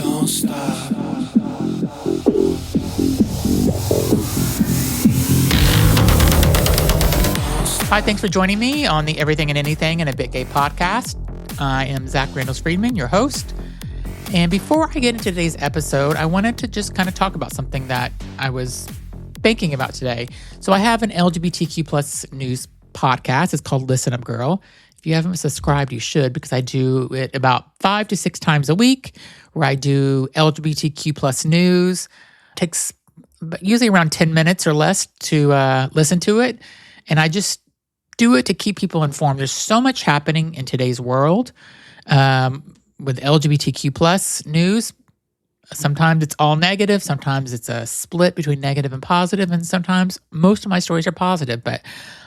Don't stop. Hi, thanks for joining me on the Everything and Anything in a Bit Gay podcast. I am Zach Randles-Friedman, your host. And before I get into today's episode, I wanted to just kind of talk about something that I was thinking about today. So I have an LGBTQ plus news podcast. It's called Listen Up Girl. If you haven't subscribed, you should, because I do it about 5 to 6 times a week, where I do LGBTQ plus news. It takes usually around 10 minutes or less to listen to it. And I just do it to keep people informed. There's so much happening in today's world with LGBTQ plus news. Sometimes it's all negative. Sometimes it's a split between negative and positive. And sometimes most of my stories are positive. But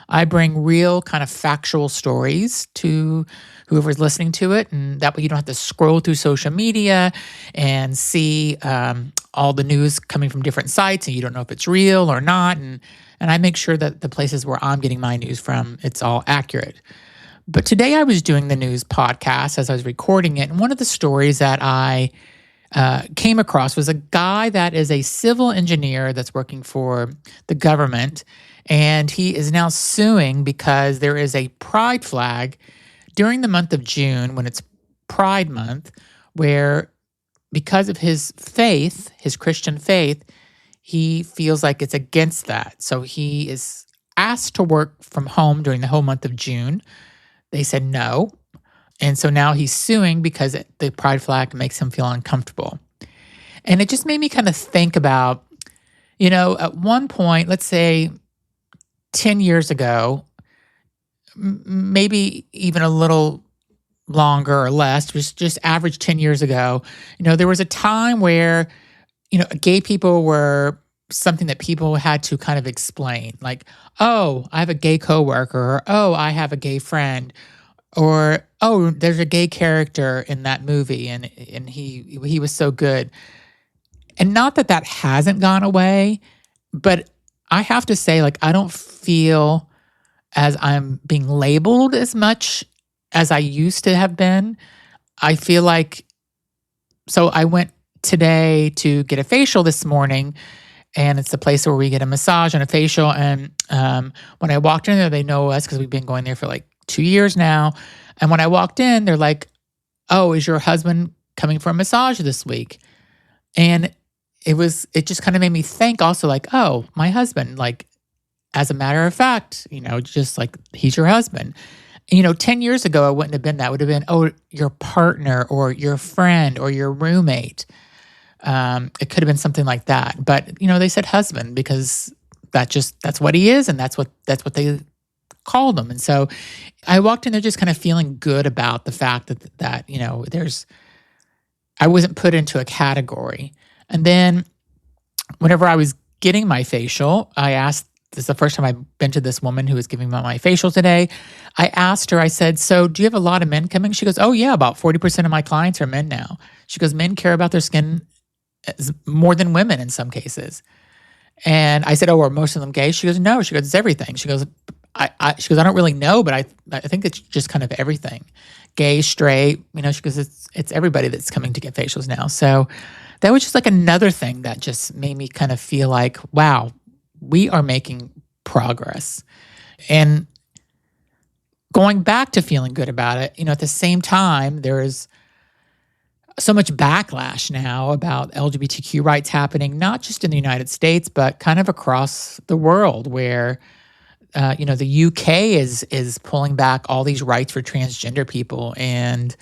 I bring real kind of factual stories to whoever's listening to it. And that way you don't have to scroll through social media and see all the news coming from different sites and you don't know if it's real or not. And I make sure that the places where I'm getting my news from, it's all accurate. But today I was doing the news podcast as I was recording it. And one of the stories that I came across was a guy that is a civil engineer that's working for the government. And he is now suing because there is a pride flag during the month of June, when it's Pride Month, where because of his faith, his Christian faith, he feels like it's against that. So he is asked to work from home during the whole month of June. They said no. And so now he's suing because the pride flag makes him feel uncomfortable. And it just made me kind of think about, at one point, let's say 10 years ago, maybe even a little longer or less, just average 10 years ago, there was a time where gay people were something that people had to kind of explain, like, oh, I have a gay coworker, or oh, I have a gay friend, or oh, there's a gay character in that movie, and he was so good. And not that hasn't gone away, but I have to say, like, I don't feel as I'm being labeled as much as I used to have been. I feel like, so I went today to get a facial this morning, and it's the place where we get a massage and a facial. And when I walked in there, they know us because we've been going there for like 2 years now. And when I walked in, they're like, "Oh, is your husband coming for a massage this week?" And it just kind of made me think also, like, oh, my husband, like, as a matter of fact, just like, he's your husband. 10 years ago, it wouldn't have been that. It would have been, oh, your partner or your friend or your roommate. It could have been something like that. But, they said husband because that's what he is, and that's what they called him. And so I walked in there just kind of feeling good about the fact that I wasn't put into a category. And then whenever I was getting my facial, I asked, this is the first time I've been to this woman who was giving me my facial today. I asked her, I said, "So do you have a lot of men coming?" She goes, "Oh yeah, about 40% of my clients are men now." She goes, "Men care about their skin more than women in some cases." And I said, "Oh, are most of them gay?" She goes, "No." She goes, "It's everything." She goes, I don't really know, but I think it's just kind of everything. Gay, straight, she goes, it's everybody that's coming to get facials now. So that was just like another thing that just made me kind of feel like, wow, we are making progress. And going back to feeling good about it, at the same time, there is so much backlash now about LGBTQ rights happening, not just in the United States, but kind of across the world, where the UK is pulling back all these rights for transgender people. And,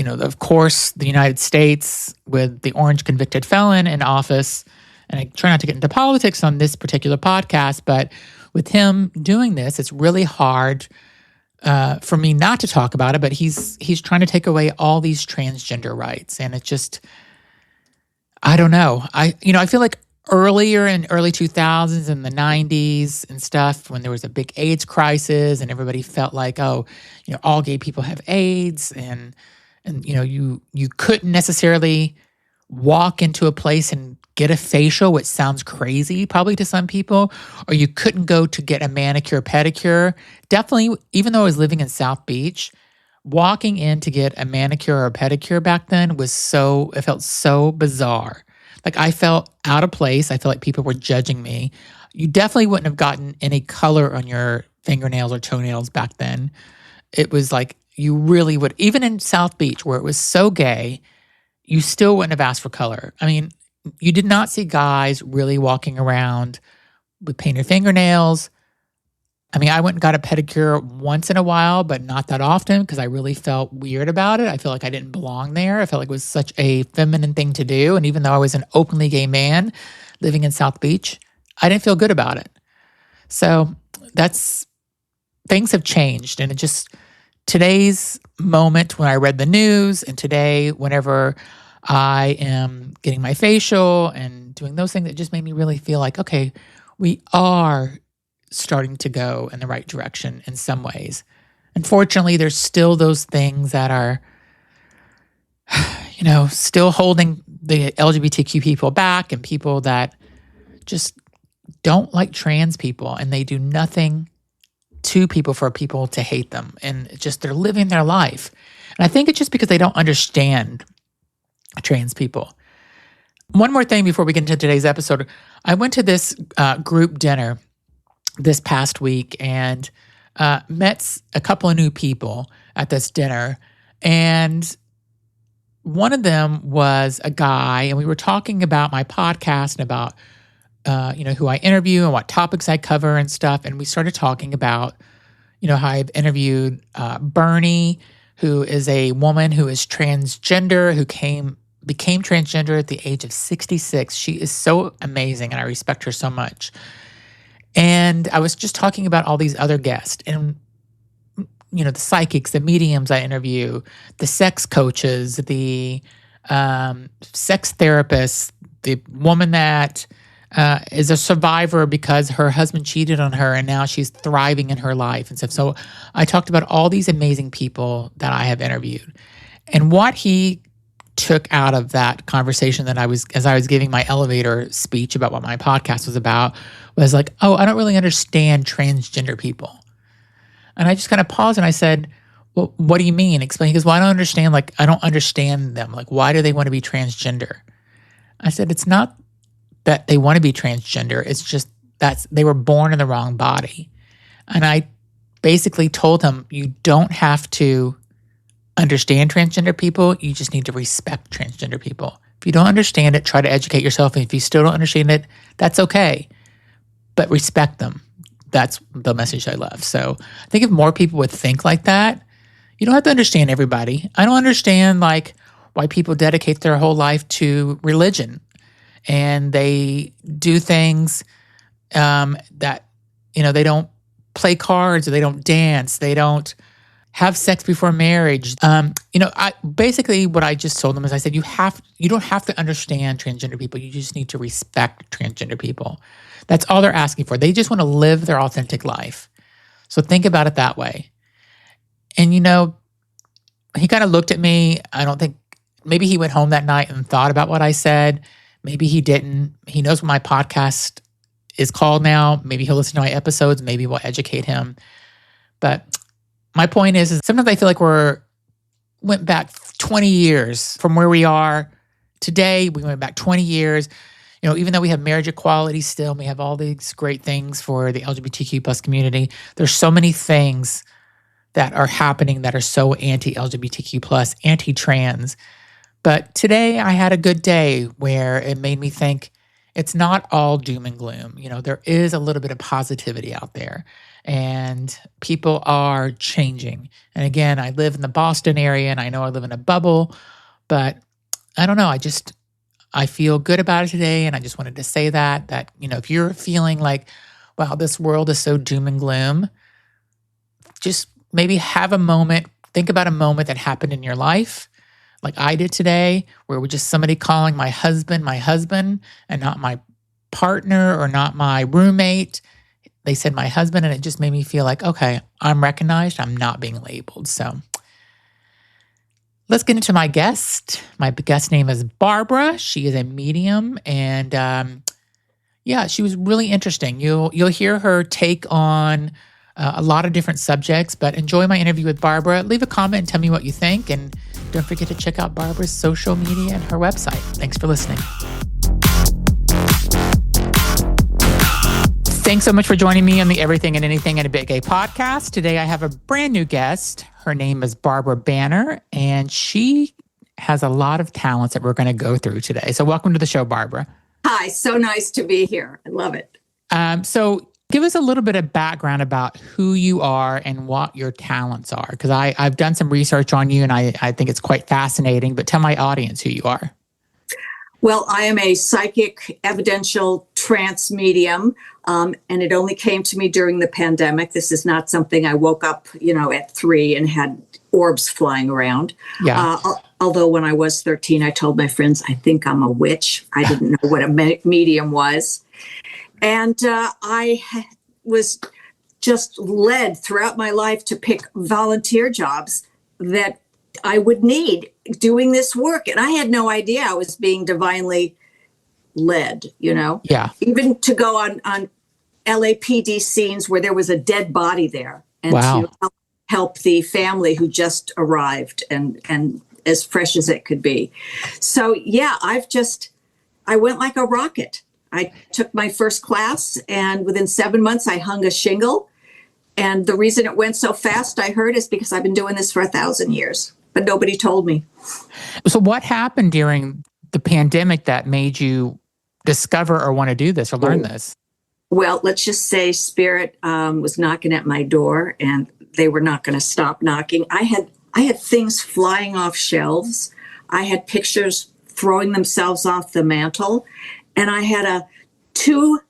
of course, the United States with the orange convicted felon in office, and I try not to get into politics on this particular podcast, but with him doing this, it's really hard for me not to talk about it, but he's trying to take away all these transgender rights. And it just, I don't know. I feel like earlier in early 2000s and the 90s and stuff, when there was a big AIDS crisis and everybody felt like, oh, all gay people have AIDS, and you couldn't necessarily walk into a place and get a facial, which sounds crazy probably to some people, or you couldn't go to get a manicure, pedicure. Definitely, even though I was living in South Beach, Walking in to get a manicure or a pedicure back then it felt so bizarre. Like I felt out of place. I felt like people were judging me. You definitely wouldn't have gotten any color on your fingernails or toenails back then. It was like you really would, even in South Beach where it was so gay, you still wouldn't have asked for color. I mean, you did not see guys really walking around with painted fingernails. I mean, I went and got a pedicure once in a while, but not that often because I really felt weird about it. I feel like I didn't belong there. I felt like it was such a feminine thing to do. And even though I was an openly gay man living in South Beach, I didn't feel good about it. So things have changed. And today's moment when I read the news and today, whenever I am getting my facial and doing those things, it just made me really feel like, okay, we are starting to go in the right direction in some ways. Unfortunately, there's still those things that are, still holding the LGBTQ people back and people that just don't like trans people and they do nothing to people for people to hate them. And they're living their life. And I think it's just because they don't understand trans people. One more thing before we get into today's episode. I went to this group dinner this past week and met a couple of new people at this dinner. And one of them was a guy, and we were talking about my podcast and about, who I interview and what topics I cover and stuff. And we started talking about, how I've interviewed Bernie, who is a woman who is transgender, who became transgender at the age of 66. She is so amazing, and I respect her so much. And I was just talking about all these other guests and, the psychics, the mediums I interview, the sex coaches, the sex therapists, the woman that is a survivor because her husband cheated on her and now she's thriving in her life and stuff. So I talked about all these amazing people that I have interviewed. And what he took out of that conversation as I was giving my elevator speech about what my podcast was about, was like, oh, I don't really understand transgender people. And I just kind of paused and I said, well, what do you mean? Explain. He goes, well, I don't understand them. Like, why do they want to be transgender? I said, it's not that they want to be transgender. It's just that they were born in the wrong body. And I basically told him, you don't have to understand transgender people. You just need to respect transgender people. If you don't understand it, try to educate yourself. And if you still don't understand it, that's okay. But respect them. That's the message I love. So I think if more people would think like that, you don't have to understand everybody. I don't understand why people dedicate their whole life to religion and they do things that, they don't play cards or they don't dance. They don't have sex before marriage. I basically what I just told them is I said, you don't have to understand transgender people. You just need to respect transgender people. That's all they're asking for. They just want to live their authentic life. So think about it that way. And, he kind of looked at me. I don't think, maybe he went home that night and thought about what I said. Maybe he didn't. He knows what my podcast is called now. Maybe he'll listen to my episodes. Maybe we'll educate him. But my point is sometimes I feel like went back 20 years from where we are today. We went back 20 years. Even though we have marriage equality still, we have all these great things for the LGBTQ plus community. There's so many things that are happening that are so anti-LGBTQ plus, anti-trans. But today I had a good day where it made me think it's not all doom and gloom. There is a little bit of positivity out there and people are changing. And again, I live in the Boston area and I know I live in a bubble, but I don't know. I feel good about it today. And I just wanted to say that, if you're feeling like, wow, this world is so doom and gloom, just maybe have a moment, think about a moment that happened in your life, like I did today, where it was just somebody calling my husband, and not my partner or not my roommate. They said my husband, and it just made me feel like, okay, I'm recognized. I'm not being labeled. So let's get into my guest. My guest name is Barbra. She is a medium, and she was really interesting. You'll hear her take on a lot of different subjects, but enjoy my interview with Barbra. Leave a comment and tell me what you think. And don't forget to check out Barbra's social media and her website. Thanks for listening. Thanks so much for joining me on the Everything and Anything in a Bit Gay podcast. Today I have a brand new guest. Her name is Barbra Banner, and she has a lot of talents that we're going to go through today. So welcome to the show, Barbra. Hi, so nice to be here. I love it. So give us a little bit of background about who you are and what your talents are, because I've done some research on you and I think it's quite fascinating, but tell my audience who you are. Well, I am a psychic, evidential, trance medium, and it only came to me during the pandemic. This is not something I woke up, at 3 and had orbs flying around. Yeah. Although when I was 13, I told my friends, I think I'm a witch. I didn't know what a medium was. And I was just led throughout my life to pick volunteer jobs that I would need doing this work. And I had no idea I was being divinely led, Yeah. even to go on LAPD scenes where there was a dead body there and Wow. to help the family who just arrived and as fresh as it could be. So, yeah, I went like a rocket. I took my first class, and within 7 months, I hung a shingle. And the reason it went so fast, I heard, is because I've been doing this for 1,000 years, but nobody told me. So what happened during the pandemic that made you discover or want to do this or learn this? Well, let's just say Spirit was knocking at my door, and they were not going to stop knocking. I had things flying off shelves. I had pictures throwing themselves off the mantle. And I had two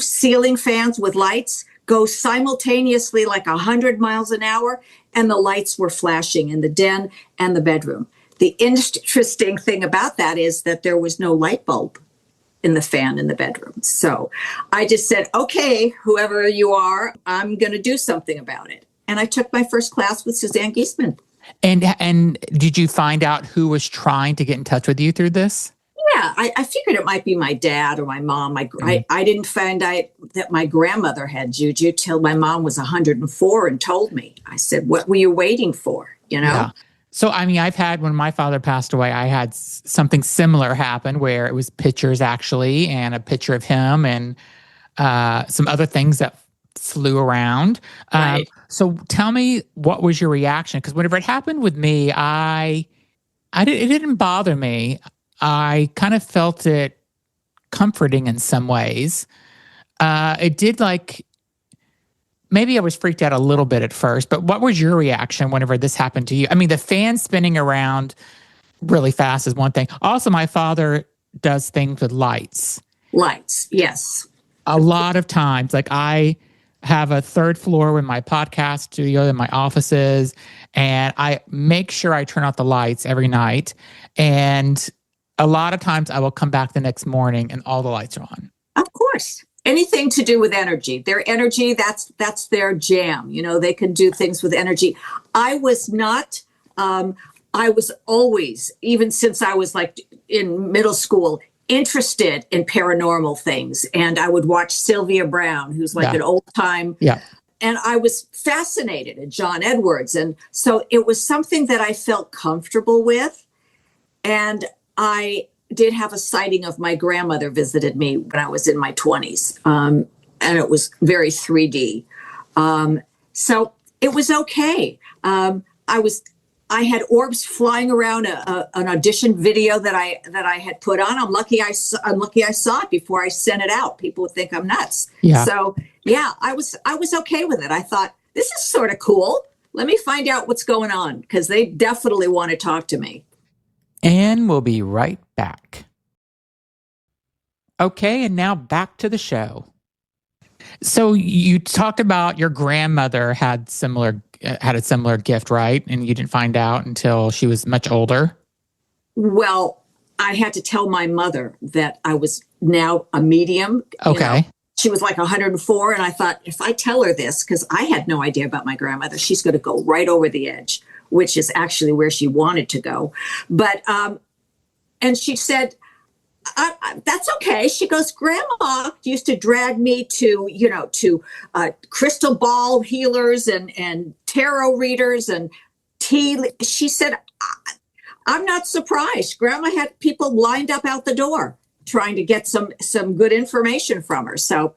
ceiling fans with lights go simultaneously like 100 miles an hour, and the lights were flashing in the den and the bedroom. The interesting thing about that is that there was no light bulb in the fan in the bedroom. So I just said, okay, whoever you are, I'm going to do something about it. And I took my first class with Suzanne Giesman. And did you find out who was trying to get in touch with you through this? Yeah, I figured it might be my dad or my mom. I didn't find out that my grandmother had juju till my mom was 104 and told me. I said, what were you waiting for? Yeah. So, I've had, when my father passed away, I had something similar happen where it was pictures actually, and a picture of him and some other things that flew around. Right. So tell me, what was your reaction? Because whenever it happened with me, it didn't bother me. I kind of felt it comforting in some ways. It did, maybe I was freaked out a little bit at first, but what was your reaction whenever this happened to you? The fan spinning around really fast is one thing. Also, my father does things with lights. Lights, yes. A lot of times, I have a 3rd floor with my podcast studio and my offices, and I make sure I turn off the lights every night. And a lot of times I will come back the next morning and all the lights are on. Of course. Anything to do with energy. Their energy, that's their jam. They can do things with energy. I was not, I was always, even since I was in middle school, interested in paranormal things. And I would watch Sylvia Brown, who's an old time. Yeah. And I was fascinated in John Edwards. And so it was something that I felt comfortable with. And I did have a sighting of my grandmother visited me when I was in my 20s. And it was very 3D. So it was okay. I had orbs flying around an audition video that I had put on. I'm lucky I saw it before I sent it out. People would think I'm nuts. Yeah. So yeah, I was okay with it. I thought, this is sort of cool. Let me find out what's going on, because they definitely want to talk to me. And we'll be right back. Okay, and now back to the show. So you talked about your grandmother had a similar gift, right? And you didn't find out until she was much older? Well, I had to tell my mother that I was now a medium. Okay. She was 104, and I thought, if I tell her this, because I had no idea about my grandmother, she's going to go right over the edge, which is actually where she wanted to go. But, and she said, That's okay. She goes, Grandma used to drag me to, crystal ball healers and tarot readers and tea. She said, I'm not surprised. Grandma had people lined up out the door trying to get some good information from her. So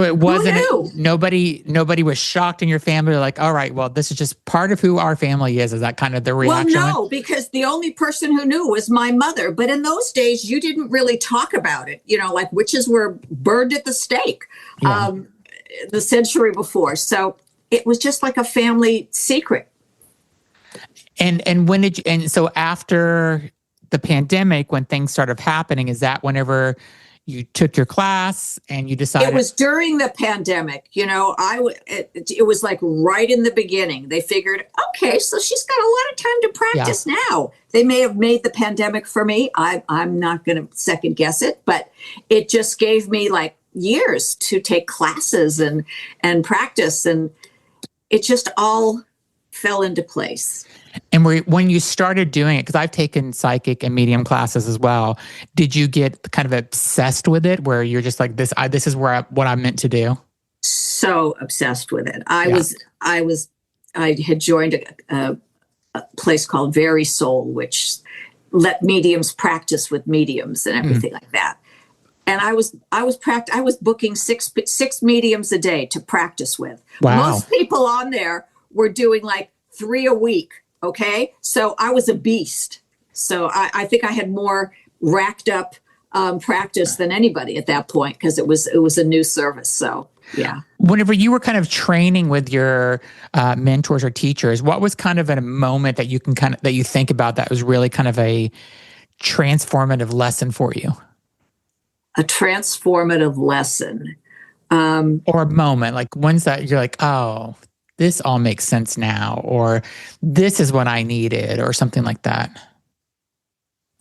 it wasn't, who knew? nobody was shocked in your family. They're like, all right, well, this is just part of who our family is. Is that kind of the reaction? Well, no, because the only person who knew was my mother. But in those days, you didn't really talk about it. Like witches were burned at the stake the century before. So it was just like a family secret. And when did you, and so after the pandemic, when things started happening, is that whenever you took your class and you decided? It was during the pandemic. It was like right in the beginning. They figured, okay, so she's got a lot of time to practice now. They may have made the pandemic for me. I'm not going to second guess it, but it just gave me like years to take classes and practice, and it just all fell into place. And when you started doing it, because I've taken psychic and medium classes as well, did you get kind of obsessed with it where you're just like, this is what I'm meant to do? So obsessed with it. I had joined a place called Very Soul, which let mediums practice with mediums and everything like that. And I was booking six mediums a day to practice with. Wow. Most people on there were doing like 3 a week. Okay. So I was a beast. So I think I had more racked up practice than anybody at that point, because it was a new service. So yeah. Whenever you were kind of training with your mentors or teachers, what was kind of a moment that you think about that was really kind of a transformative lesson for you? A transformative lesson. Or a moment, like when's that you're like, oh, this all makes sense now, or this is what I needed, or something like that?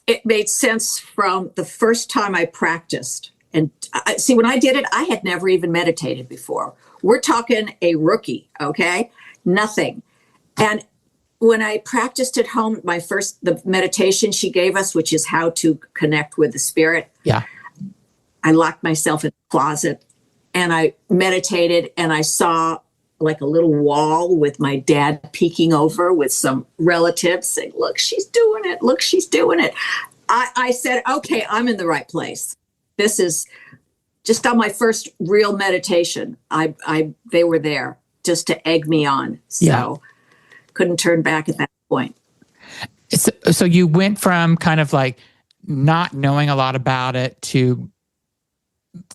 It made sense from the first time I practiced. And see, when I did it, I had never even meditated before. We're talking a rookie, okay? Nothing. And when I practiced at home, the meditation she gave us, which is how to connect with the spirit. Yeah. I locked myself in the closet and I meditated, and I saw like a little wall with my dad peeking over with some relatives saying, look, she's doing it. Look, she's doing it. I said, okay, I'm in the right place. This is just on my first real meditation. They were there just to egg me on. So couldn't turn back at that point. So you went from kind of like not knowing a lot about it to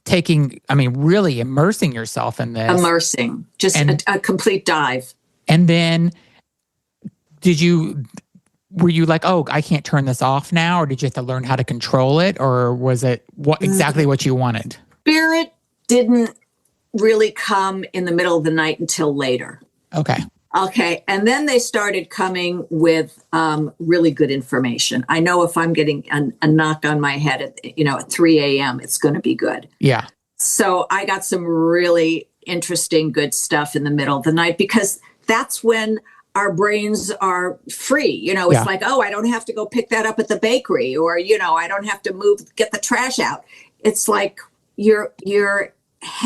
really immersing yourself in this. Just a complete dive. And then were you like, oh, I can't turn this off now? Or did you have to learn how to control it? Or was it exactly what you wanted? Spirit didn't really come in the middle of the night until later. Okay. And then they started coming with really good information. I know if I'm getting a knock on my head at 3 a.m., it's going to be good. Yeah. So I got some really interesting, good stuff in the middle of the night, because that's when our brains are free. It's like, oh, I don't have to go pick that up at the bakery, or, I don't have to get the trash out. It's like you're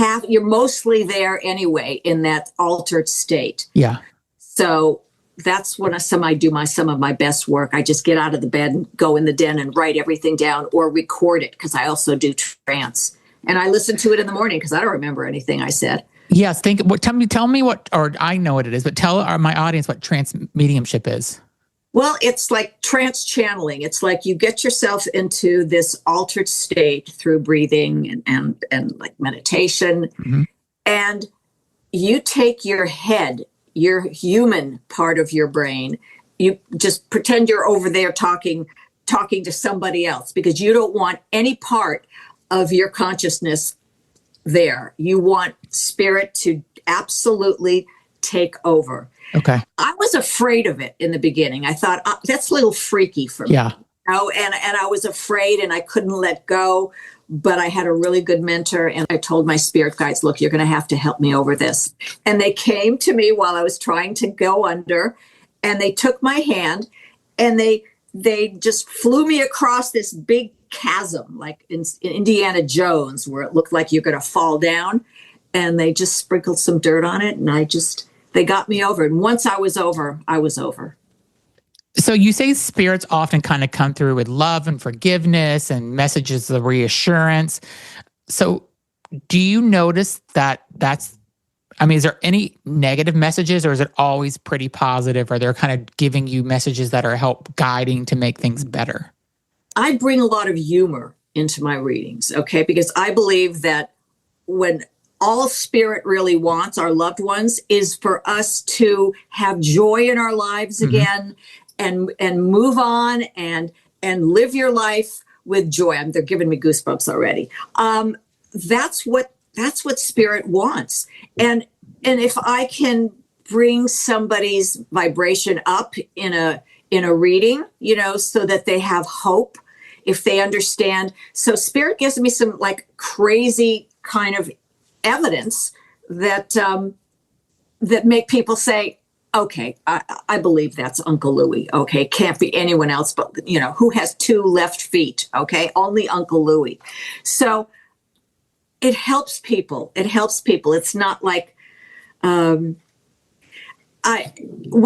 mostly there anyway in that altered state. Yeah. So that's when I do some of my best work. I just get out of the bed and go in the den and write everything down or record it, because I also do trance. And I listen to it in the morning because I don't remember anything I said. Yes. Tell me what, or I know what it is, but tell my audience what trance mediumship is. Well, it's like trance channeling. It's like you get yourself into this altered state through breathing and like meditation. Mm-hmm. And you take your head, your human part of your brain, you just pretend you're over there talking to somebody else, because you don't want any part of your consciousness there. You want spirit to absolutely take over. Okay. I was afraid of it in the beginning. I thought, that's a little freaky for me. Yeah. And I was afraid and I couldn't let go. But I had a really good mentor, and I told my spirit guides, look, you're going to have to help me over this. And they came to me while I was trying to go under, and they took my hand and they just flew me across this big chasm, like in Indiana Jones, where it looked like you're going to fall down. And they just sprinkled some dirt on it. And they got me over. And once I was over, I was over. So you say spirits often kind of come through with love and forgiveness and messages of reassurance. So do you notice that is there any negative messages, or is it always pretty positive? Or they're kind of giving you messages that are help guiding to make things better? I bring a lot of humor into my readings, okay? Because I believe that when all spirit really wants, our loved ones, is for us to have joy in our lives again, and move on and live your life with joy. They're giving me goosebumps already. That's what spirit wants. And if I can bring somebody's vibration up in a reading, so that they have hope, if they understand. So spirit gives me some like crazy kind of evidence that make people say, okay, I believe that's Uncle Louie. Okay, can't be anyone else, but who has two left feet? Okay, only Uncle Louie. So it helps people. It's not like one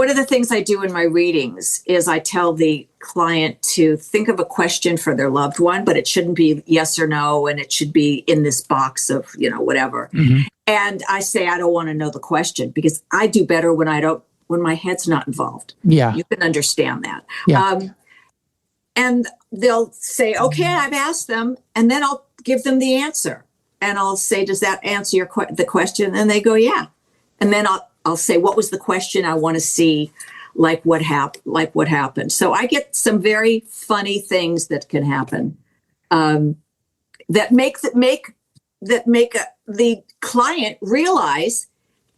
of the things I do in my readings is I tell the client to think of a question for their loved one, but it shouldn't be yes or no, and it should be in this box of, whatever. And I say, I don't want to know the question, because I do better when my head's not involved. Yeah. You can understand that. Yeah. And they'll say, okay, I've asked them, and then I'll give them the answer. And I'll say, does that answer the question? And they go, yeah. And then I'll say, what was the question? I want to see what happened. So I get some very funny things that can happen that make the client realize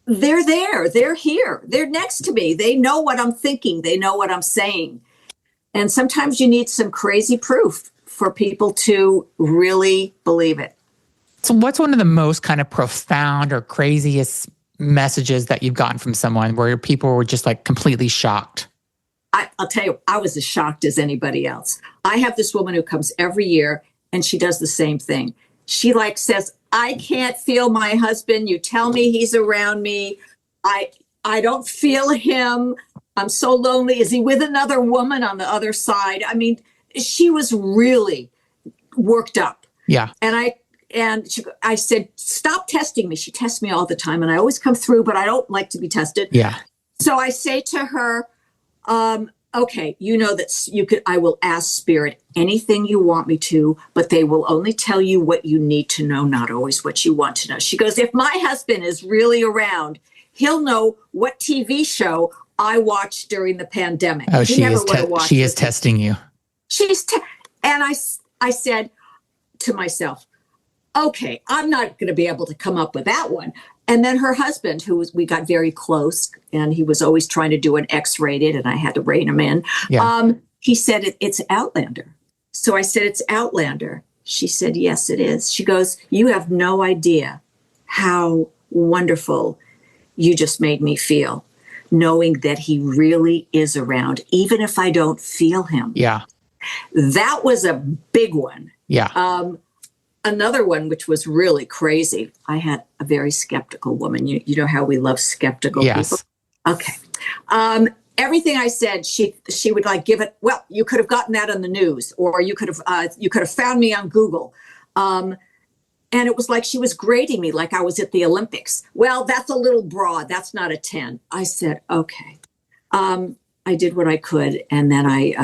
they're there, they're here, they're next to me. They know what I'm thinking. They know what I'm saying. And sometimes you need some crazy proof for people to really believe it. So what's one of the most kind of profound or craziest messages that you've gotten from someone where people were just like completely shocked? I'll tell you, I was as shocked as anybody else. I have this woman who comes every year, and she does the same thing. She says, I can't feel my husband. You tell me he's around me. I don't feel him. I'm so lonely. Is he with another woman on the other side? I mean, she was really worked up. Yeah. And I said, stop testing me. She tests me all the time, and I always come through, but I don't like to be tested. Yeah. So I say to her, okay, that I will ask spirit anything you want me to, but they will only tell you what you need to know, not always what you want to know. She goes, if my husband is really around, he'll know what TV show I watched during the pandemic. Oh, she is testing you. And I said to myself, okay, I'm not going to be able to come up with that one. And then her husband, we got very close, and he was always trying to do an X-rated, and I had to rein him in. Yeah. He said, it's Outlander. So I said, it's Outlander. She said, yes, it is. She goes, you have no idea how wonderful you just made me feel, knowing that he really is around, even if I don't feel him. Yeah. That was a big one. Yeah. Another one, which was really crazy. I had a very skeptical woman. You know how we love skeptical people? Okay. Everything I said, she would give it. Well, you could have gotten that on the news, or you could have found me on Google. And it was like she was grading me like I was at the Olympics. Well, that's a little broad. That's not a 10. I said, okay. I did what I could, and then I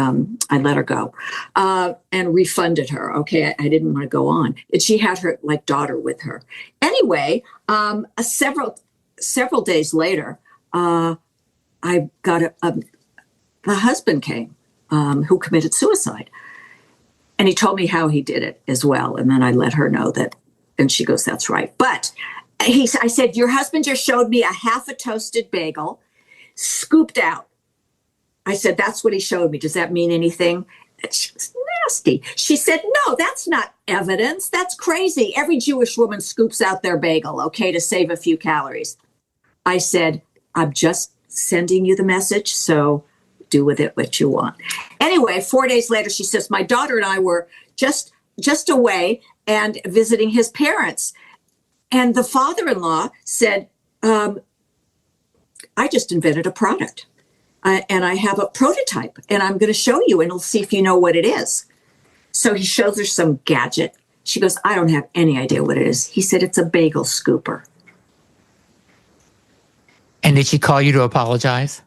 let her go and refunded her. Okay, I didn't want to go on. And she had her daughter with her. Anyway, several days later, I got the husband came who committed suicide, and he told me how he did it as well. And then I let her know that, and she goes, "That's right." But I said, "Your husband just showed me a half a toasted bagel, scooped out." I said, that's what he showed me. Does that mean anything? And she was nasty. She said, no, that's not evidence. That's crazy. Every Jewish woman scoops out their bagel, okay, to save a few calories. I said, I'm just sending you the message. So do with it what you want. Anyway, 4 days later, she says, my daughter and I were just away and visiting his parents. And the father-in-law said, I just invented a product. And I have a prototype, and I'm going to show you, and we'll see if you know what it is. So he shows her some gadget. She goes, I don't have any idea what it is. He said, it's a bagel scooper. And did she call you to apologize?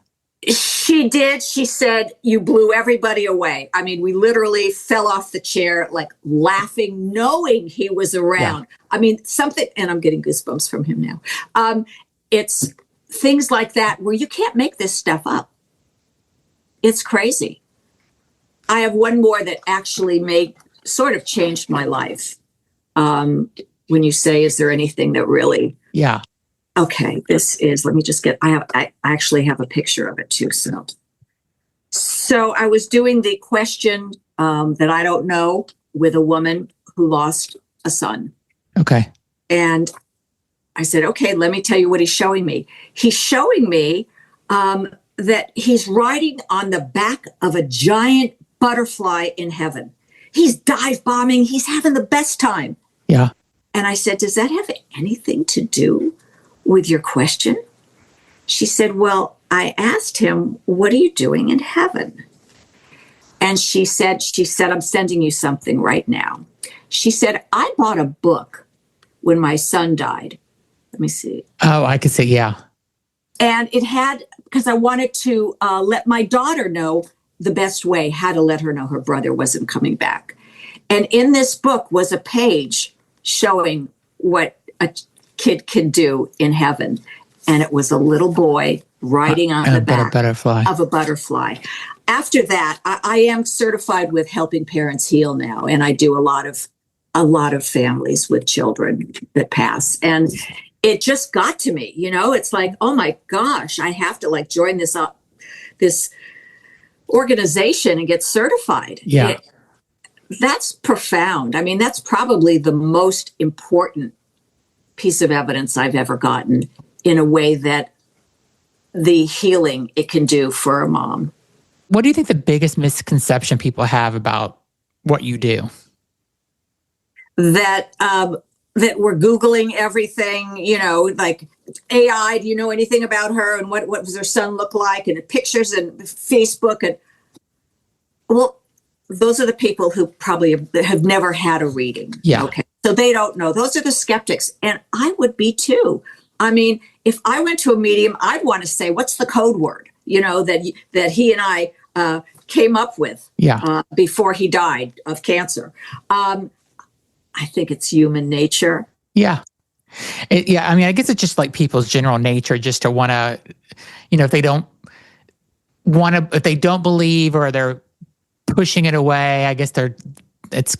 She did. She said, you blew everybody away. I mean, we literally fell off the chair, like laughing, knowing he was around. Yeah. I mean, something, and I'm getting goosebumps from him now. It's things like that where you can't make this stuff up. It's crazy. I have one more that actually sort of changed my life. When you say, is there anything that really? Yeah. Okay, this is, let me just I actually have a picture of it too. So I was doing the question that I don't know with a woman who lost a son. Okay. And I said, okay, let me tell you what he's showing me. He's showing me that he's riding on the back of a giant butterfly in heaven. He's dive bombing. He's having the best time. Yeah. And I said, does that have anything to do with your question? She said, well, I asked him, what are you doing in heaven? And she said, I'm sending you something right now. She said, I bought a book when my son died. Let me see. Oh, I could see. Yeah. And it had, because I wanted to let my daughter know the best way, how to let her know her brother wasn't coming back. And in this book was a page showing what a kid can do in heaven. And it was a little boy riding on the back of a butterfly. After that, I am certified with helping parents heal now. And I do a lot of families with children that pass. And it just got to me, it's like, oh my gosh, I have to join this organization and get certified. Yeah. That's profound. I mean, that's probably the most important piece of evidence I've ever gotten in a way that the healing it can do for a mom. What do you think the biggest misconception people have about what you do? That we're Googling everything, like AI, do you know anything about her and what does her son look like, and pictures and Facebook. And well, those are the people who probably have never had a reading. Yeah. Okay. So they don't know. Those are the skeptics. And I would be too. I mean, if I went to a medium, I'd want to say, what's the code word, that he and I came up with before he died of cancer. I think it's human nature. Yeah. I mean, I guess it's just like people's general nature just to want to, if they don't believe or they're pushing it away, I guess they're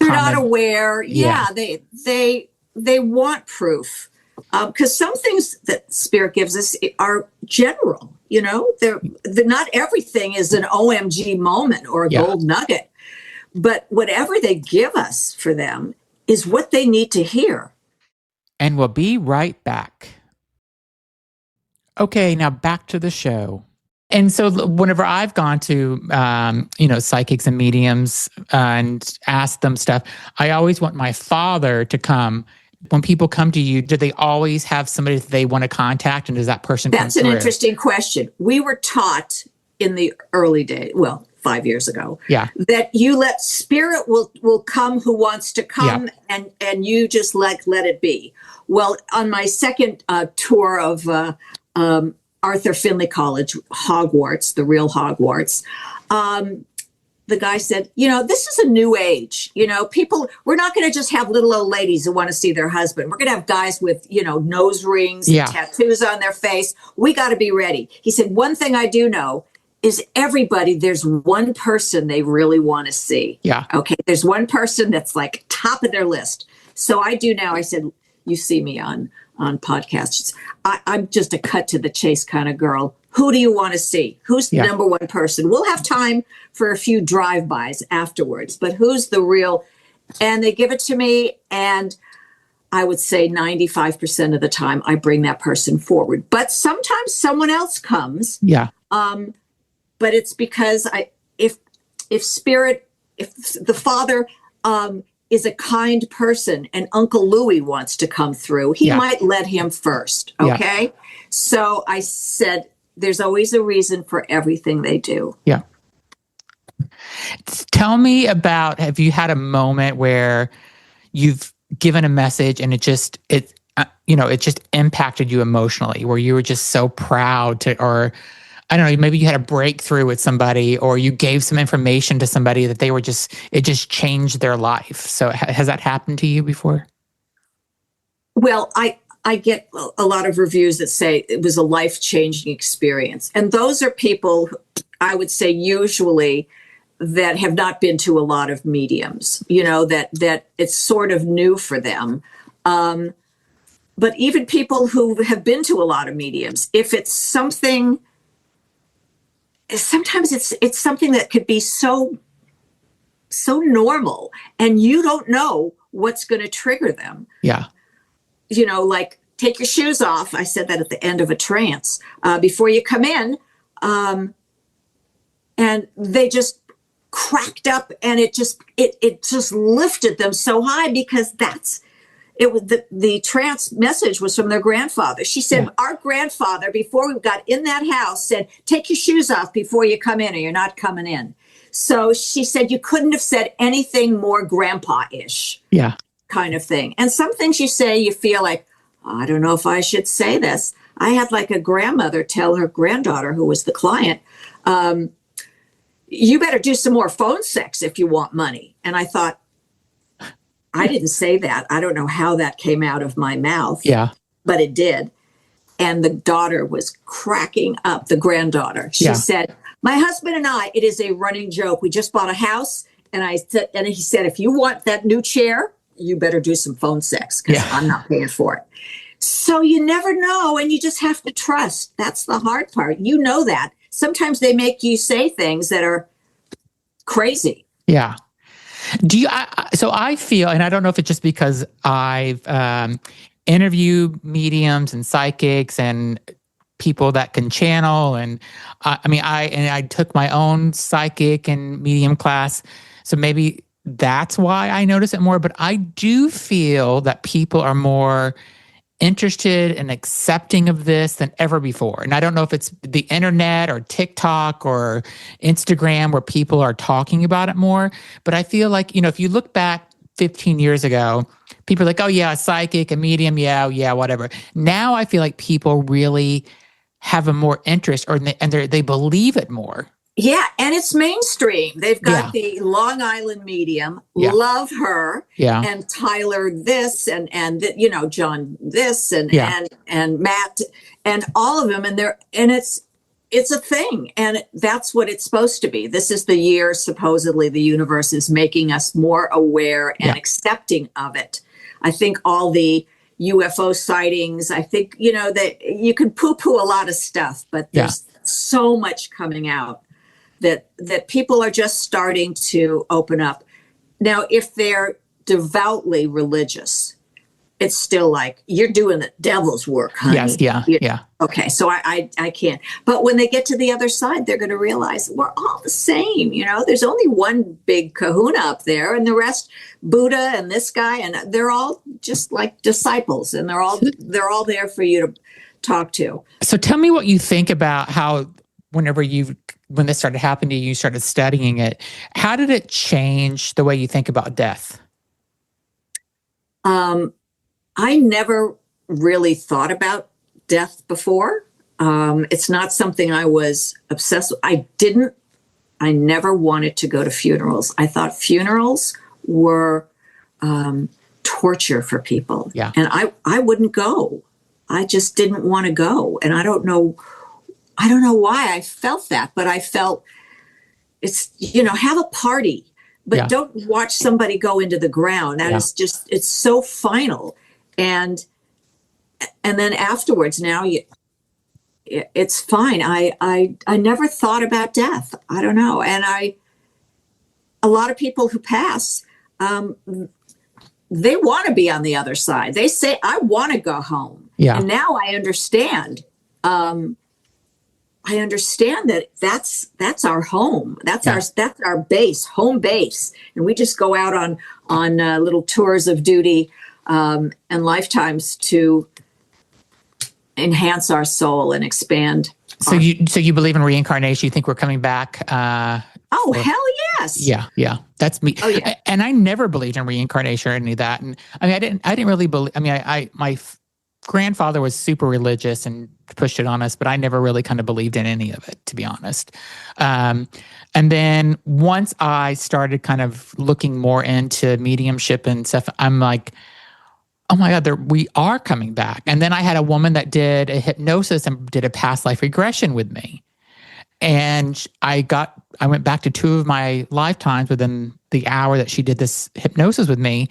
not aware. Yeah. They want proof. Because some things that Spirit gives us are general, they're not everything is an OMG moment or a gold nugget, but whatever they give us for them is what they need to hear. And we'll be right back. Okay, now back to the show. And so whenever I've gone to, psychics and mediums and asked them stuff, I always want my father to come. When people come to you, do they always have somebody that they want to contact, and does that person come through? That's an interesting question. We were taught in the early days, 5 years ago, that you let Spirit will come who wants to come, and you just let it be. Well, on my second tour of Arthur Findlay College, Hogwarts, the real Hogwarts, the guy said, this is a new age. People, we're not going to just have little old ladies who want to see their husband. We're going to have guys with, nose rings and tattoos on their face. We got to be ready. He said, one thing I do know is there's one person they really want to see. Yeah. Okay. There's one person that's like top of their list. So I do now. I said, you see me on podcasts. I'm just a cut to the chase kind of girl. Who do you want to see? Who's the number one person? We'll have time for a few drive-bys afterwards, but who's the real? And they give it to me, and I would say 95% of the time I bring that person forward. But sometimes someone else comes. Yeah. but it's because if spirit, if the father is a kind person and Uncle Louie wants to come through, he might let him first. Okay. Yeah. So I said, there's always a reason for everything they do. Yeah. Tell me about, have you had a moment where you've given a message and it just impacted you emotionally, where you were just so proud to, or I don't know, maybe you had a breakthrough with somebody, or you gave some information to somebody that it just changed their life. So has that happened to you before? Well, I get a lot of reviews that say it was a life-changing experience. And those are people, I would say usually, that have not been to a lot of mediums, that it's sort of new for them. But even people who have been to a lot of mediums, if it's something, sometimes it's something that could be so normal and you don't know what's going to trigger them. Yeah. Like take your shoes off. I said that at the end of a trance before you come in. And they just cracked up and it just lifted them so high because it was the trance message was from their grandfather. She said, our grandfather, before we got in that house, said, take your shoes off before you come in or you're not coming in. So she said, you couldn't have said anything more grandpa-ish. Yeah. Kind of thing. And some things you say, you feel like, I don't know if I should say this. I had like a grandmother tell her granddaughter, who was the client, you better do some more phone sex if you want money. And I thought, I didn't say that. I don't know how that came out of my mouth. Yeah. But it did. And the daughter was cracking up, the granddaughter. She said, my husband and I, it is a running joke. We just bought a house. And he said, if you want that new chair, you better do some phone sex because I'm not paying for it. So you never know. And you just have to trust. That's the hard part. You know that. Sometimes they make you say things that are crazy. Yeah. So I feel, and I don't know if it's just because I've interviewed mediums and psychics and people that can channel, and I took my own psychic and medium class, so maybe that's why I notice it more. But I do feel that people are more interested and accepting of this than ever before. And I don't know if it's the internet or TikTok or Instagram where people are talking about it more, but I feel like, if you look back 15 years ago, people are like, oh yeah, a psychic, a medium, yeah, whatever. Now I feel like people really have a more interest and they believe it more. Yeah, and it's mainstream. They've got the Long Island medium, love her, and Tyler this, and John this, and Matt, and all of them, and it's a thing, and that's what it's supposed to be. This is the year supposedly the universe is making us more aware and accepting of it. I think all the UFO sightings. I think that you can poo-poo a lot of stuff, but there's so much coming out that people are just starting to open up. Now, if they're devoutly religious, it's still like, you're doing the devil's work, honey. Yes, yeah. Okay, so I can't. But when they get to the other side, they're going to realize we're all the same. There's only one big kahuna up there, and the rest, Buddha and this guy, and they're all just like disciples, and they're all there for you to talk to. So tell me what you think about how when this started happening to you, you started studying it. How did it change the way you think about death? I never really thought about death before. It's not something I was obsessed with. I never wanted to go to funerals. I thought funerals were torture for people. Yeah. And I wouldn't go. I just didn't want to go. And I don't know why I felt that, but I felt it's, have a party, but don't watch somebody go into the ground. That is just, it's so final. And then afterwards, now it's fine. I never thought about death. I don't know. And a lot of people who pass, they want to be on the other side. They say, I want to go home. Yeah. And now I understand. I understand that that's our home. That's Yeah. our base, home base, and we just go out on little tours of duty and lifetimes to enhance our soul and expand. So you believe in reincarnation? You think we're coming back? Oh, hell yes. Yeah. That's me. Oh yeah. And I never believed in reincarnation or any of that. And I mean, I didn't really believe. I mean, my grandfather was super religious and pushed it on us, but I never really kind of believed in any of it, to be honest. And then once I started kind of looking more into mediumship and stuff, I'm like, oh my God, we are coming back. And then I had a woman that did a hypnosis and did a past life regression with me. And I went back to 2 of my lifetimes within the hour that she did this hypnosis with me.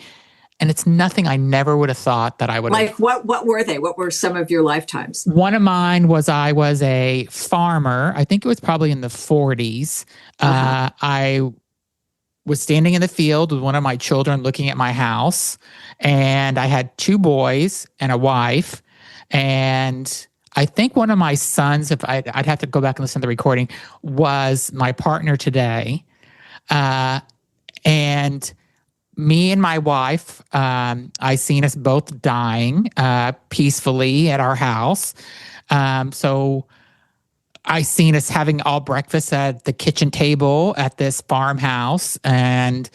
And it's nothing I never would have thought that I would have. Like what were they? What were some of your lifetimes? One of mine was I was a farmer. I think it was probably in the 40s. I was standing in the field with one of my children looking at my house. And I had 2 boys and a wife. And I think one of my sons, if I'd have to go back and listen to the recording, was my partner today. And me and my wife, I seen us both dying peacefully at our house. So I seen us having all breakfast at the kitchen table at this farmhouse. And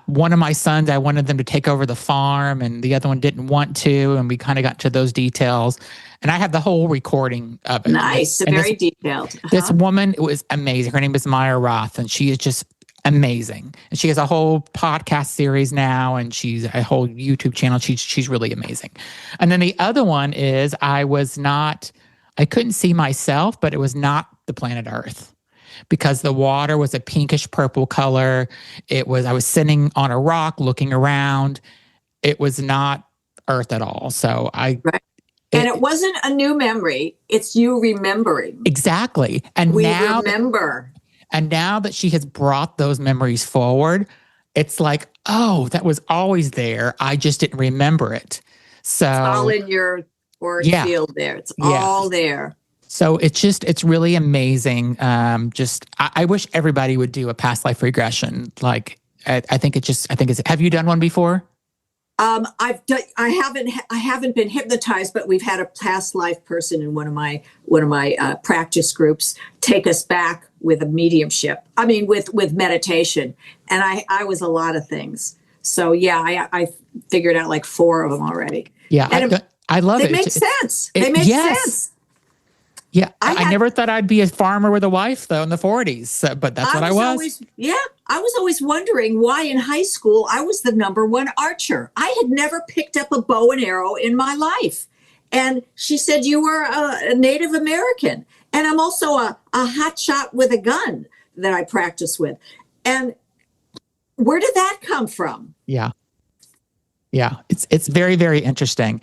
one of my sons, I wanted them to take over the farm, and the other one didn't want to. And we kind of got to those details. And I have the whole recording of it. Nice, very detailed. This woman was amazing. Her name is Maya Roth, and she is just amazing. And she has a whole podcast series now, and she's a whole YouTube channel. She's really amazing. And then the other one is I couldn't see myself, but it was not the planet Earth, because the water was a pinkish purple color. I was sitting on a rock looking around. It was not Earth at all. So Right. And it wasn't a new memory. It's you remembering. Exactly. And we now remember. And now that she has brought those memories forward, it's like, oh, that was always there. I just didn't remember it. So it's all in your auric field there. It's all there. So it's really amazing. I wish everybody would do a past life regression. Like, I think have you done one before? I haven't been hypnotized, but we've had a past life person in one of my practice groups take us back with a mediumship. I mean, with meditation, and I was a lot of things. So yeah, I figured out like 4 of them already. Yeah, and I love it. They make sense. They make sense. Yeah, I never thought I'd be a farmer with a wife, though, in the 40s, but that's what I was. I was always wondering why in high school I was the #1 archer. I had never picked up a bow and arrow in my life. And she said, you were a Native American. And I'm also a hot shot with a gun that I practice with. And where did that come from? Yeah. It's very, very interesting.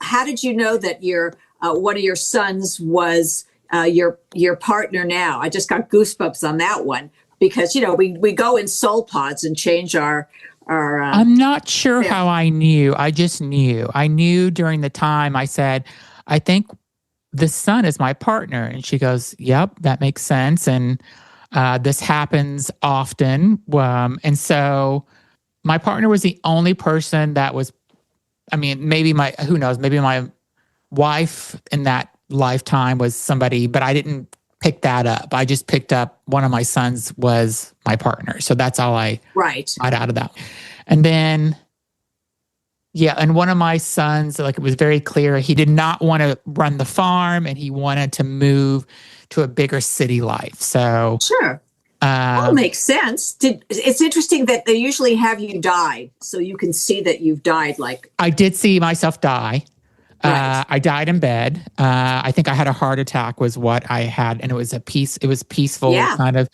How did you know that one of your sons was your partner now? I just got goosebumps on that one because, we go in soul pods and change our I'm not sure how I knew. I just knew. I knew during the time I said, I think the son is my partner. And she goes, yep, that makes sense. And this happens often. And so my partner was the only person that was, maybe who knows, maybe my wife in that lifetime was somebody, but I didn't pick that up. I just picked up one of my sons was my partner. So that's all I got out of that. And then, and one of my sons, like, it was very clear, he did not want to run the farm and he wanted to move to a bigger city life. So sure. That makes sense. It's interesting that they usually have you die so you can see that you've died. Like, I did see myself die. Right. I died in bed. I think I had a heart attack was what I had. And it was peaceful kind of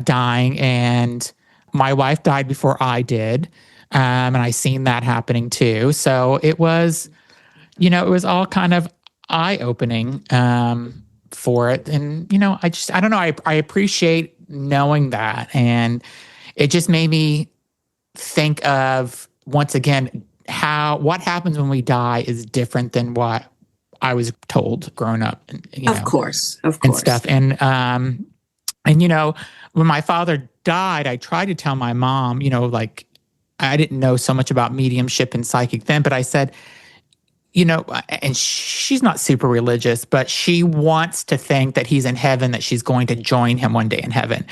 dying. And my wife died before I did. And I seen that happening too. So it was, it was all kind of eye-opening for it. And, I don't know. I appreciate knowing that. And it just made me think of, once again, what happens when we die is different than what I was told growing up, Of course, of and course. stuff. And when my father died, I tried to tell my mom, like, I didn't know so much about mediumship and psychic then, but I said, and she's not super religious, but she wants to think that he's in heaven, that she's going to join him one day in heaven.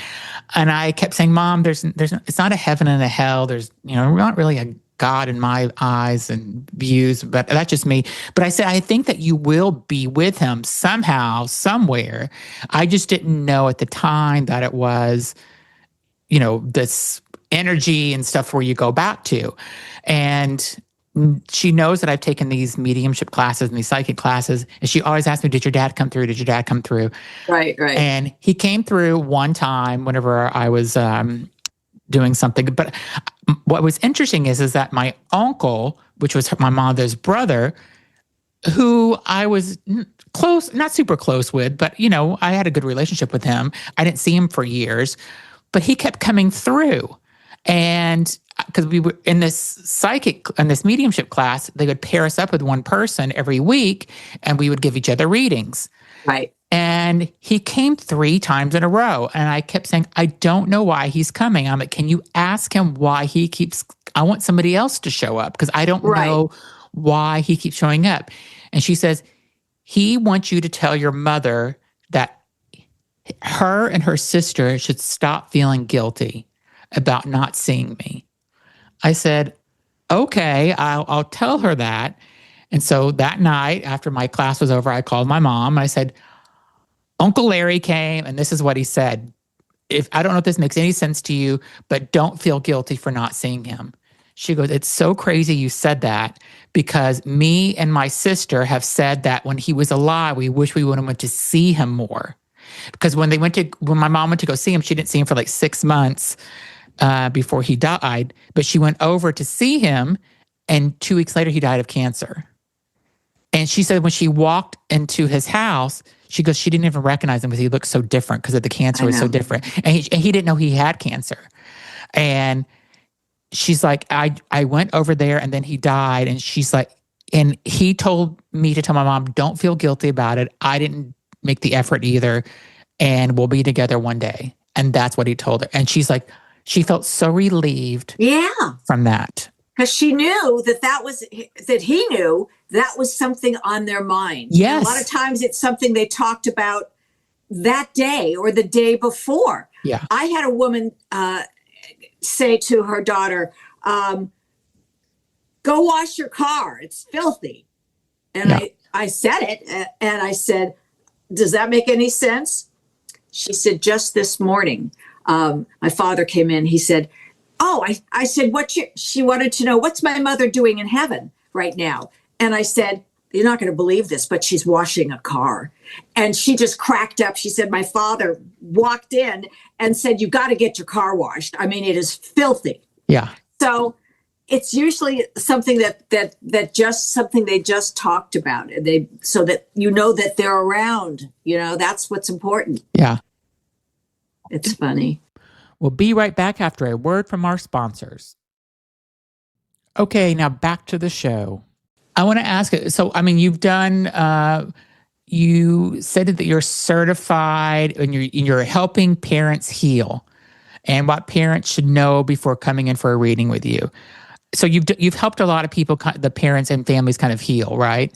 And I kept saying, Mom, it's not a heaven and a hell. There's, not really a God in my eyes and views, but that's just me. But I said, I think that you will be with him somehow, somewhere. I just didn't know at the time that it was, this energy and stuff where you go back to. And she knows that I've taken these mediumship classes and these psychic classes. And she always asks me, did your dad come through? Did your dad come through? Right. And he came through one time whenever I was doing something. But what was interesting is that my uncle, which was my mother's brother, who I was close, not super close with, but, I had a good relationship with him. I didn't see him for years, but he kept coming through. And because we were in this mediumship class, they would pair us up with one person every week and we would give each other readings. Right. And he came 3 times in a row. And I kept saying, I don't know why he's coming. I'm like, can you ask him why I want somebody else to show up because I don't know why he keeps showing up. And she says, he wants you to tell your mother that her and her sister should stop feeling guilty about not seeing me. I said, okay, I'll tell her that. And so that night after my class was over, I called my mom. I said, Uncle Larry came and this is what he said. I don't know if this makes any sense to you, but don't feel guilty for not seeing him. She goes, it's so crazy you said that because me and my sister have said that when he was alive, we wish we would have went to see him more. Because when my mom went to go see him, she didn't see him for like 6 months before he died. But she went over to see him, and 2 weeks later, he died of cancer. And she said when she walked into his house, she goes, she didn't even recognize him because he looked so different because of the cancer was so different. And he didn't know he had cancer. And she's like, I went over there and then he died. And she's like, and he told me to tell my mom, don't feel guilty about it. I didn't make the effort either. And we'll be together one day. And that's what he told her. And she's like, she felt so relieved from that. Because she knew that he knew that was something on their mind. Yes. And a lot of times it's something they talked about that day or the day before. Yeah. I had a woman say to her daughter, go wash your car. It's filthy. And I said it and I said, does that make any sense? She said, just this morning, my father came in. He said, I said, she wanted to know, what's my mother doing in heaven right now? And I said, you're not going to believe this, but she's washing a car. And she just cracked up. She said, my father walked in and said, you got to get your car washed. I mean, it is filthy. Yeah. So it's usually something that just something they just talked about. So that that they're around, that's what's important. Yeah. It's funny. We'll be right back after a word from our sponsors. Okay, now back to the show. I want to ask, so, I mean, you've done, you said that you're certified and you're helping parents heal and what parents should know before coming in for a reading with you. So you've helped a lot of people, the parents and families kind of heal, right?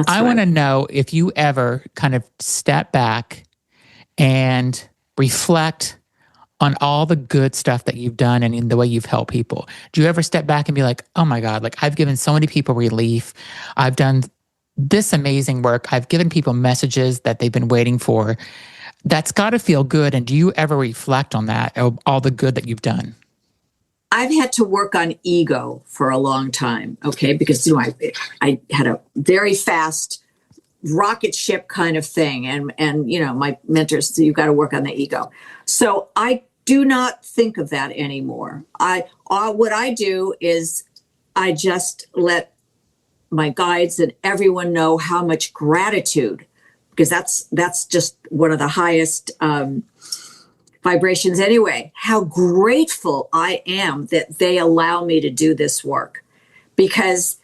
I want to know if you ever kind of step back and reflect on all the good stuff that you've done and in the way you've helped people. Do you ever step back and be like, oh my God, like I've given so many people relief. I've done this amazing work. I've given people messages that they've been waiting for. That's got to feel good. And do you ever reflect on that, all the good that you've done? I've had to work on ego for a long time, okay? Because, I had a very fast rocket ship kind of thing. And my mentors, so you've got to work on the ego. So I do not think of that anymore. What I do is I just let my guides and everyone know how much gratitude, because that's just one of the highest vibrations anyway, how grateful I am that they allow me to do this work. Because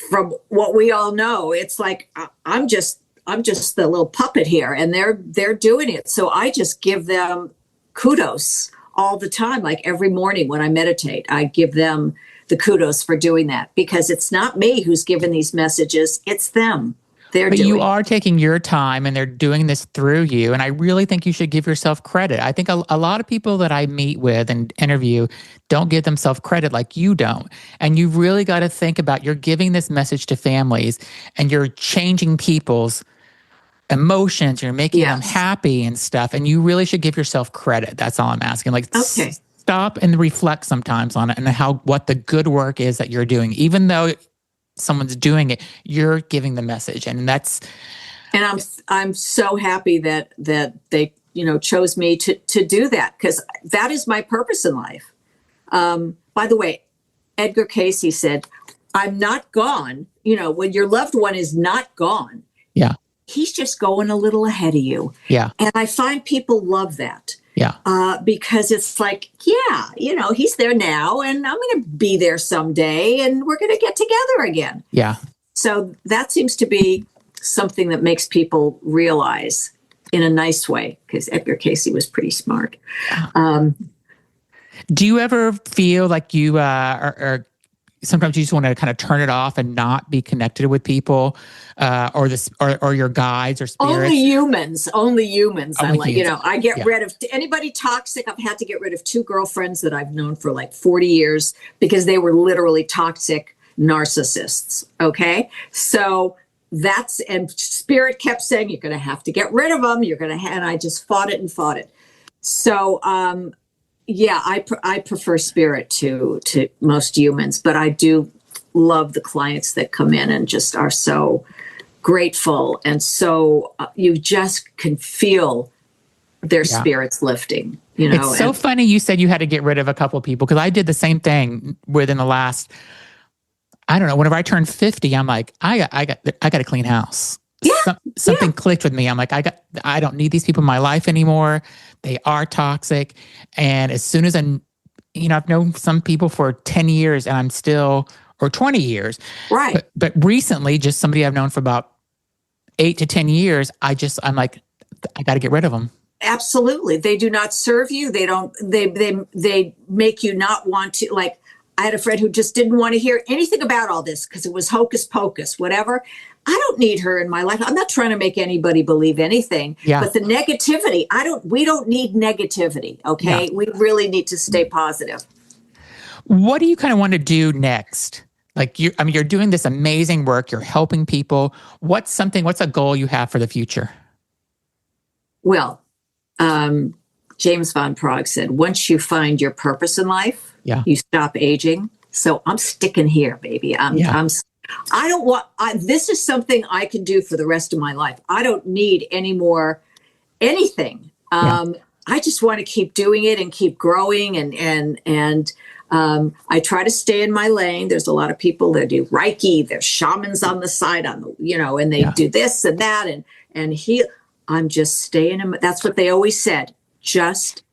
from what we all know, it's like I'm just the little puppet here, and they're doing it. So I just give them kudos all the time. Like every morning when I meditate, I give them the kudos for doing that, because it's not me who's giving these messages, it's them. But you are taking your time and they're doing this through you. And I really think you should give yourself credit. I think a lot of people that I meet with and interview don't give themselves credit like you don't. And you've really got to think about, you're giving this message to families and you're changing people's emotions. You're making them happy and stuff. And you really should give yourself credit. That's all I'm asking. Like, stop and reflect sometimes on it and what the good work is that you're doing. Even though someone's doing it, you're giving the message, and I'm so happy that they chose me to do that, because that is my purpose in life. By the way, Edgar Cayce said, "I'm not gone." When your loved one is not gone, he's just going a little ahead of you. And I find people love that. Because it's like, he's there now, and I'm going to be there someday, and we're going to get together again. So that seems to be something that makes people realize in a nice way, because Edgar Cayce was pretty smart. Do you ever feel like you are sometimes you just want to kind of turn it off and not be connected with people, or your guides or spirits? Only humans. I get rid of anybody toxic. I've had to get rid of 2 girlfriends that I've known for like 40 years because they were literally toxic narcissists. Okay. So and spirit kept saying, you're going to have to get rid of them. And I just fought it. So, I prefer spirit to most humans, but I do love the clients that come in and just are so grateful. And so you just can feel their spirits lifting, It's so funny you said you had to get rid of a couple of people, because I did the same thing within the last, I don't know, whenever I turned 50, I'm like, I got a clean house. Something clicked with me. I'm like, I don't need these people in my life anymore. They are toxic. And as soon as I've known some people for 10 years and I'm still, or 20 years. Right. But recently, just somebody I've known for about 8 to 10 years, I'm like, I got to get rid of them. Absolutely. They do not serve you. They make you not want to, like, I had a friend who just didn't want to hear anything about all this because it was hocus pocus, whatever. I don't need her in my life. I'm not trying to make anybody believe anything, but the negativity, we don't need negativity. Okay. We really need to stay positive. What do you kind of want to do next? Like you're doing this amazing work. You're helping people. What's a goal you have for the future? Well, James Van Praagh said, once you find your purpose in life, you stop aging. So I'm sticking here, baby. I don't want, this is something I can do for the rest of my life. I don't need any more anything. I just want to keep doing it and keep growing. And I try to stay in my lane. There's a lot of people that do Reiki. There's shamans on the side, and they do this and that. And I'm just staying in. That's what they always said. Just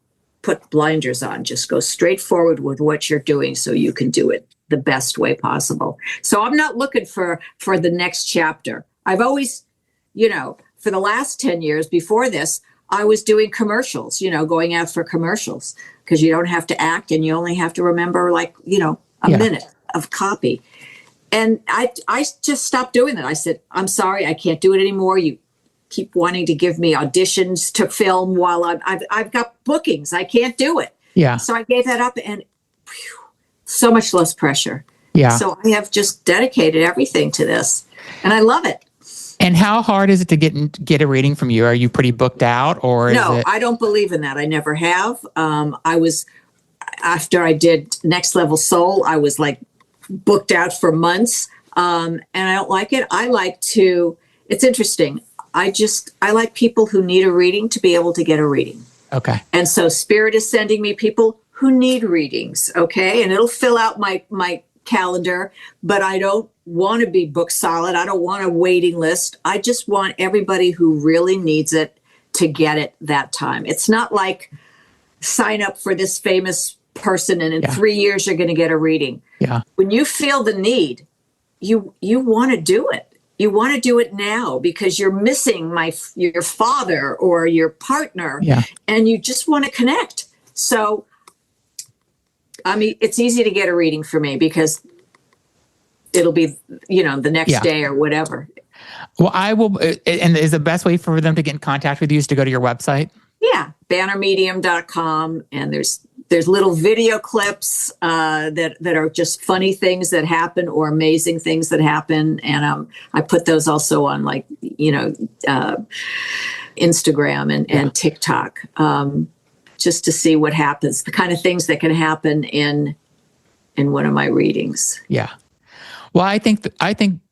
put blinders on. Just go straight forward with what you're doing so you can do it the best way possible. So I'm not looking for the next chapter. I've always, for the last 10 years before this, I was doing commercials, going out for commercials, because you don't have to act and you only have to remember a minute of copy. And I just stopped doing that. I said, I'm sorry, I can't do it anymore. You keep wanting to give me auditions to film while I've got bookings. I can't do it. So I gave that up, and so much less pressure. So I have just dedicated everything to this, and I love it. And how hard is it to get a reading from you? Are you pretty booked out, or no? I don't believe in that. I never have. After I did Next Level Soul, I was like booked out for months, and I don't like it. It's interesting. I like people who need a reading to be able to get a reading. Okay. And so Spirit is sending me people who need readings. Okay. And it'll fill out my calendar, but I don't want to be booked solid. I don't want a waiting list. I just want everybody who really needs it to get it that time. It's not like sign up for this famous person and in 3 years you're going to get a reading. When you feel the need, you want to do it. You want to do it now because you're missing your father or your partner, Yeah. and you just want to connect. So, I mean, it's easy to get a reading for me because it'll be, the next day or whatever. Well, I will, and is the best way for them to get in contact with you is to go to your website? Yeah, bannermedium.com, and there's little video clips that are just funny things that happen or amazing things that happen, and I put those also on Instagram and TikTok, just to see what happens, the kind of things that can happen in one of my readings. Yeah. Well, I think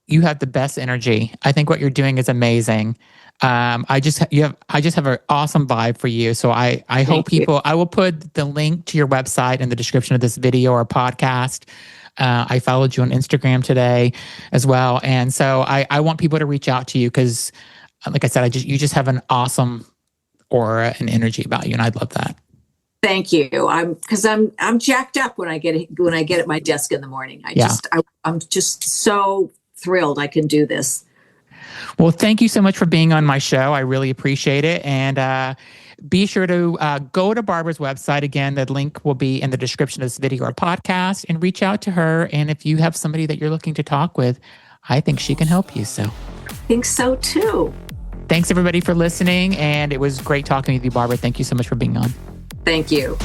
you have the best energy. I think what you're doing is amazing. I just have an awesome vibe for you. So I hope people, I will put the link to your website in the description of this video or podcast. I followed you on Instagram today as well. And so I want people to reach out to you because, like I said, you just have an awesome aura and energy about you. And I'd love that. Thank you. I'm jacked up when I get at my desk in the morning. I'm just so thrilled I can do this. Well, thank you so much for being on my show. I really appreciate it. And be sure to go to Barbra's website. Again, the link will be in the description of this video or podcast, and reach out to her. And if you have somebody that you're looking to talk with, I think she can help you. So I think so too. Thanks everybody for listening. And it was great talking with you, Barbra. Thank you so much for being on. Thank you.